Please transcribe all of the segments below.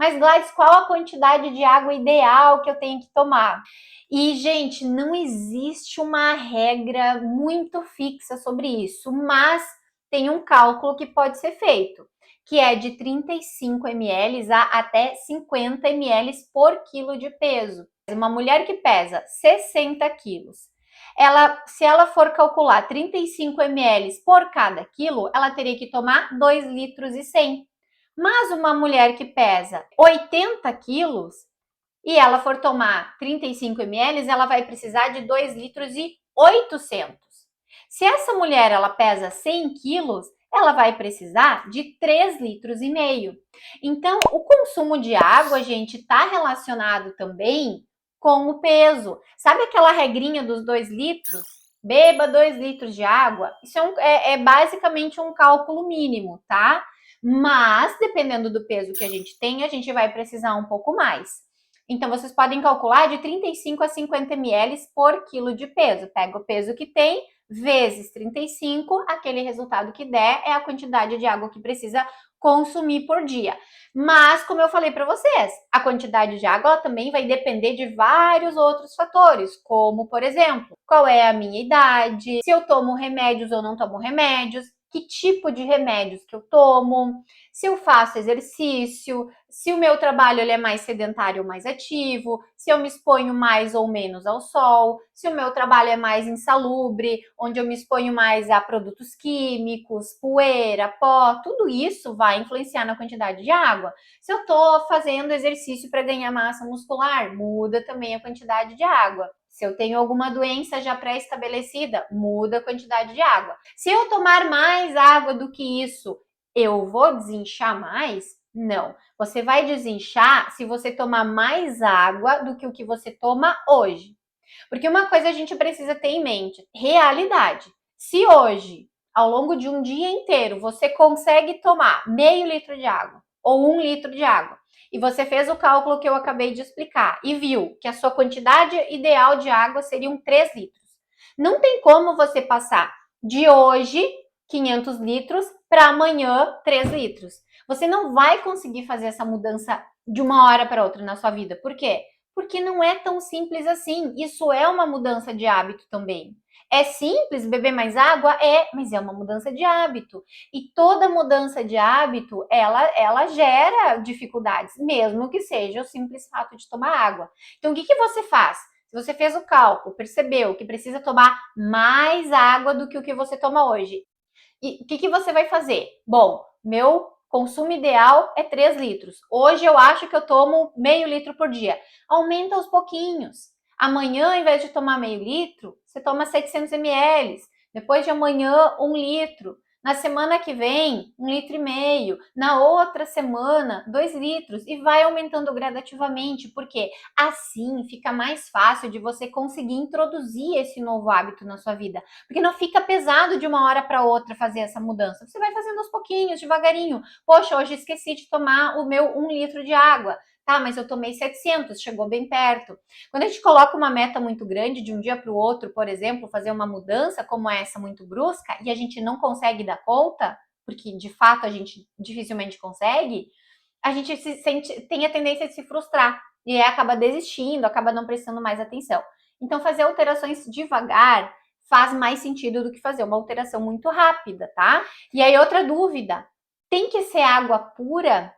Mas, Gladys, qual a quantidade de água ideal que eu tenho que tomar? E, gente, não existe uma regra muito fixa sobre isso, mas tem um cálculo que pode ser feito, que é de 35 ml a até 50 ml por quilo de peso. Uma mulher que pesa 60 quilos, se ela for calcular 35 ml por cada quilo, ela teria que tomar 2 litros e 100. Mas uma mulher que pesa 80 quilos e ela for tomar 35 ml, ela vai precisar de 2 litros e 800. Se essa mulher ela pesa 100 quilos, ela vai precisar de 3 litros e meio. Então, o consumo de água, gente, está relacionado também com o peso. Sabe aquela regrinha dos 2 litros? Beba 2 litros de água. Isso é basicamente um cálculo mínimo, tá? Mas, dependendo do peso que a gente tem, a gente vai precisar um pouco mais. Então, vocês podem calcular de 35 a 50 ml por quilo de peso. Pega o peso que tem, vezes 35, aquele resultado que der é a quantidade de água que precisa consumir por dia. Mas, como eu falei para vocês, a quantidade de água também vai depender de vários outros fatores, como, por exemplo, qual é a minha idade, se eu tomo remédios ou não tomo remédios, que tipo de remédios que eu tomo, se eu faço exercício, se o meu trabalho ele é mais sedentário ou mais ativo, se eu me exponho mais ou menos ao sol, se o meu trabalho é mais insalubre, onde eu me exponho mais a produtos químicos, poeira, pó, tudo isso vai influenciar na quantidade de água. Se eu estou fazendo exercício para ganhar massa muscular, muda também a quantidade de água. Se eu tenho alguma doença já pré-estabelecida, muda a quantidade de água. Se eu tomar mais água do que isso, eu vou desinchar mais? Não. Você vai desinchar se você tomar mais água do que o que você toma hoje. Porque uma coisa a gente precisa ter em mente: realidade. Se hoje, ao longo de um dia inteiro, você consegue tomar meio litro de água ou 1 litro de água, e você fez o cálculo que eu acabei de explicar e viu que a sua quantidade ideal de água seriam 3 litros. Não tem como você passar de hoje 500 litros para amanhã 3 litros. Você não vai conseguir fazer essa mudança de uma hora para outra na sua vida. Por quê? Porque não é tão simples assim. Isso é uma mudança de hábito também. É simples beber mais água? Mas é uma mudança de hábito. E toda mudança de hábito, ela gera dificuldades, mesmo que seja o simples fato de tomar água. Então, o que você faz? Se você fez o cálculo, percebeu que precisa tomar mais água do que o que você toma hoje, e o que você vai fazer? Bom, meu consumo ideal é 3 litros. Hoje eu acho que eu tomo meio litro por dia. Aumenta aos pouquinhos. Amanhã, ao invés de tomar meio litro, você toma 700 ml. Depois de amanhã, 1 litro. Na semana que vem, 1,5 litro. Na outra semana, 2 litros. E vai aumentando gradativamente, porque assim fica mais fácil de você conseguir introduzir esse novo hábito na sua vida. Porque não fica pesado de uma hora para outra fazer essa mudança. Você vai fazendo aos pouquinhos, devagarinho. Poxa, hoje esqueci de tomar o meu 1 litro de água. Tá, mas eu tomei 700, chegou bem perto. Quando a gente coloca uma meta muito grande, de um dia para o outro, por exemplo, fazer uma mudança como essa muito brusca, e a gente não consegue dar conta, porque de fato a gente dificilmente consegue, a gente tem a tendência de se frustrar. E aí acaba desistindo, acaba não prestando mais atenção. Então, fazer alterações devagar faz mais sentido do que fazer uma alteração muito rápida, tá? E aí, outra dúvida: tem que ser água pura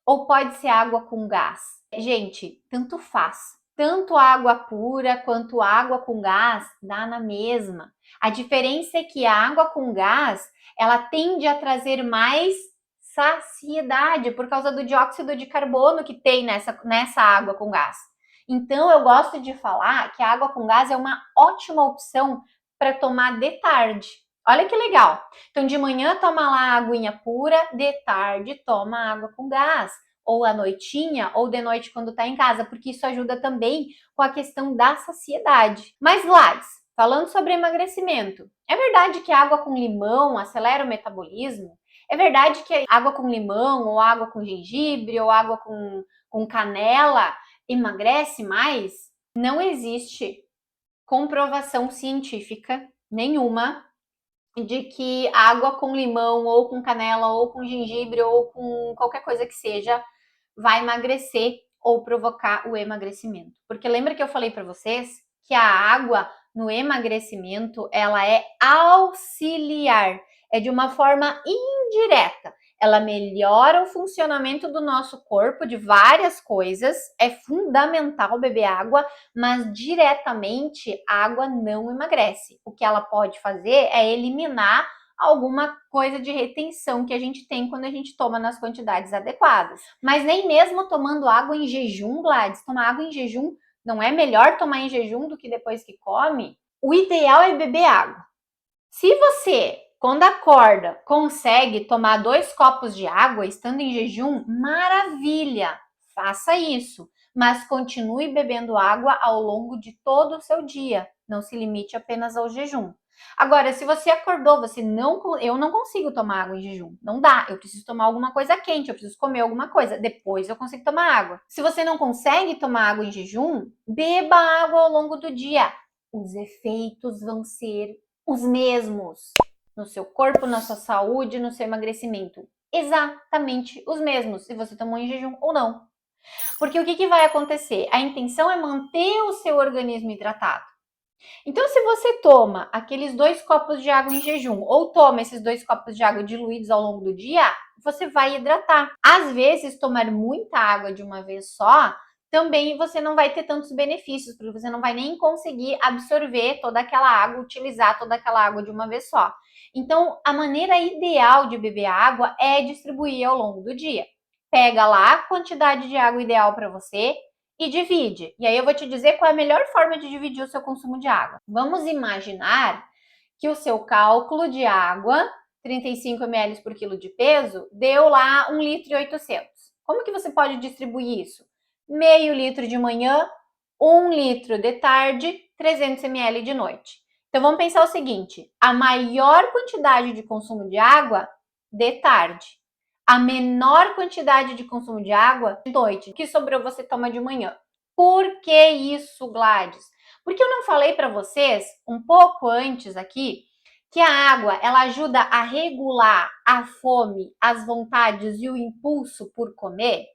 ou pode ser água com gás? Gente, tanto faz. Tanto água pura quanto água com gás dá na mesma. A diferença é que a água com gás, ela tende a trazer mais saciedade por causa do dióxido de carbono que tem nessa água com gás. Então, eu gosto de falar que a água com gás é uma ótima opção para tomar de tarde. Olha que legal. Então, de manhã toma lá a aguinha pura, de tarde toma água com gás. Ou à noitinha, ou de noite quando tá em casa, porque isso ajuda também com a questão da saciedade. Mas, Gladys, falando sobre emagrecimento, é verdade que a água com limão acelera o metabolismo? É verdade que água com limão, ou água com gengibre, ou água com canela emagrece mais? Não existe comprovação científica nenhuma de que água com limão, ou com canela, ou com gengibre, ou com qualquer coisa que seja, vai emagrecer ou provocar o emagrecimento. Porque lembra que eu falei para vocês que a água no emagrecimento, ela é auxiliar, é de uma forma indireta. Ela melhora o funcionamento do nosso corpo de várias coisas, é fundamental beber água, mas diretamente a água não emagrece. O que ela pode fazer é eliminar alguma coisa de retenção que a gente tem quando a gente toma nas quantidades adequadas. Mas nem mesmo tomando água em jejum, Gladys, tomar água em jejum não é melhor tomar em jejum do que depois que come? O ideal é beber água. Se você, quando acorda, consegue tomar 2 copos de água estando em jejum, maravilha! Faça isso, mas continue bebendo água ao longo de todo o seu dia. Não se limite apenas ao jejum. Agora, se você acordou, eu não consigo tomar água em jejum. Não dá. Eu preciso tomar alguma coisa quente, eu preciso comer alguma coisa. Depois eu consigo tomar água. Se você não consegue tomar água em jejum, beba água ao longo do dia. Os efeitos vão ser os mesmos no seu corpo, na sua saúde, no seu emagrecimento. Exatamente os mesmos, se você tomou em jejum ou não. Porque o que vai acontecer? A intenção é manter o seu organismo hidratado. Então, se você toma aqueles 2 copos de água em jejum, ou toma esses 2 copos de água diluídos ao longo do dia, você vai hidratar. Às vezes, tomar muita água de uma vez só, também você não vai ter tantos benefícios, porque você não vai nem conseguir absorver toda aquela água, utilizar toda aquela água de uma vez só. Então, a maneira ideal de beber água é distribuir ao longo do dia. Pega lá a quantidade de água ideal para você, e divide. E aí eu vou te dizer qual é a melhor forma de dividir o seu consumo de água. Vamos imaginar que o seu cálculo de água, 35 ml por quilo de peso, deu lá 1,8 litro. Como que você pode distribuir isso? Meio litro de manhã, 1 litro de tarde, 300 ml de noite. Então vamos pensar o seguinte, a maior quantidade de consumo de água de tarde. A menor quantidade de consumo de água de noite. O que sobrou você toma de manhã. Por que isso, Gladys? Porque eu não falei para vocês um pouco antes aqui que a água ela ajuda a regular a fome, as vontades e o impulso por comer?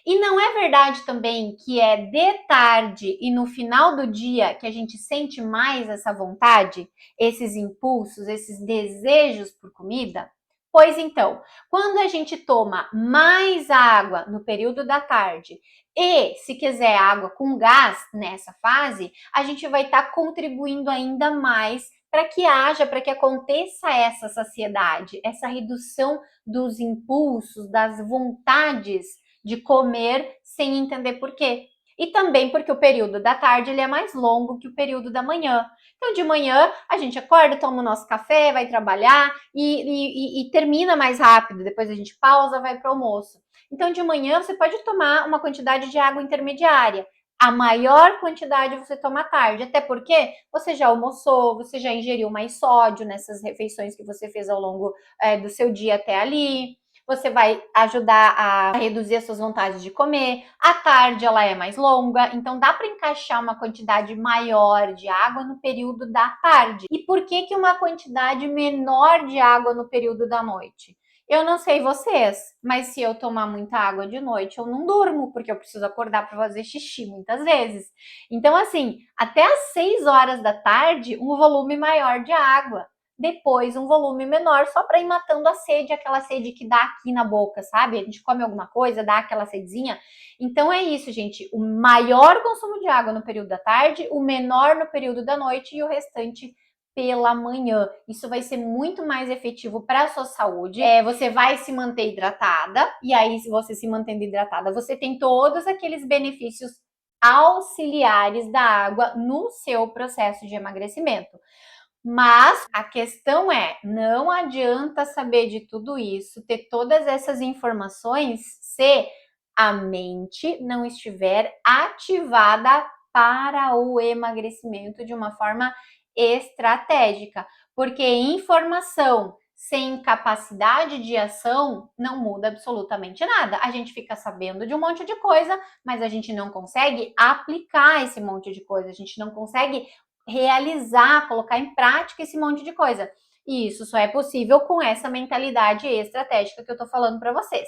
E não é verdade também que é de tarde e no final do dia que a gente sente mais essa vontade, esses impulsos, esses desejos por comida? Pois então, quando a gente toma mais água no período da tarde e, se quiser água com gás nessa fase, a gente vai estar contribuindo ainda mais para que aconteça essa saciedade, essa redução dos impulsos, das vontades de comer sem entender por quê. E também porque o período da tarde ele é mais longo que o período da manhã. Então, de manhã, a gente acorda, toma o nosso café, vai trabalhar e termina mais rápido. Depois a gente pausa, vai para o almoço. Então, de manhã, você pode tomar uma quantidade de água intermediária. A maior quantidade você toma à tarde, até porque você já almoçou, você já ingeriu mais sódio nessas refeições que você fez ao longo do seu dia até ali. Você vai ajudar a reduzir as suas vontades de comer. À tarde ela é mais longa, então dá para encaixar uma quantidade maior de água no período da tarde. E por que uma quantidade menor de água no período da noite? Eu não sei vocês, mas se eu tomar muita água de noite, eu não durmo, porque eu preciso acordar para fazer xixi muitas vezes. Então, assim, até às 6 horas da tarde, um volume maior de água. Depois um volume menor, só para ir matando a sede, aquela sede que dá aqui na boca, sabe? A gente come alguma coisa, dá aquela sedezinha. Então é isso, gente. O maior consumo de água no período da tarde, o menor no período da noite e o restante pela manhã. Isso vai ser muito mais efetivo para a sua saúde. Você vai se manter hidratada, e aí, se você se mantendo hidratada, você tem todos aqueles benefícios auxiliares da água no seu processo de emagrecimento. Mas a questão é, não adianta saber de tudo isso, ter todas essas informações, se a mente não estiver ativada para o emagrecimento de uma forma estratégica. Porque informação sem capacidade de ação não muda absolutamente nada. A gente fica sabendo de um monte de coisa, mas a gente não consegue aplicar esse monte de coisa, a gente não consegue realizar, colocar em prática esse monte de coisa. E isso só é possível com essa mentalidade estratégica que eu tô falando para vocês.